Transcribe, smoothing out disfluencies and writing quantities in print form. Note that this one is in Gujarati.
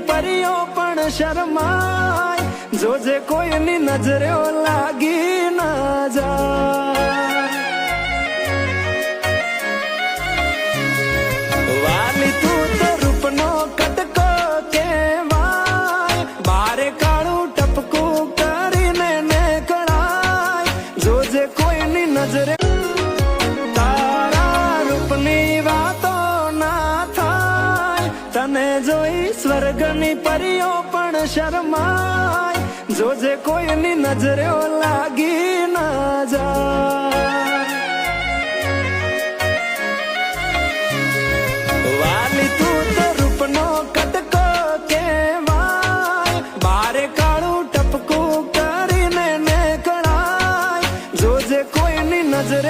પરીઓ પણ શરમાય, જોજે કોઈની નજરે લાગી ના જાય. વાલી તું તો રૂપનો કટકો કહેવાય, બારે કાળું ટપકું કરીને નીકળાય, જોજે કોઈની નજરે તારા રૂપની વાતો ના થાય. તને જોઈ સ્વર્ગની પરીઓ પણ શરમાય, જોજે કોઈની નજરે લાગી ના જાય. વાલી તું તો રૂપનો કટકો કહેવાય, બારે કાળું ટપકું કરીને નીકળાય, જોજે કોઈની નજરે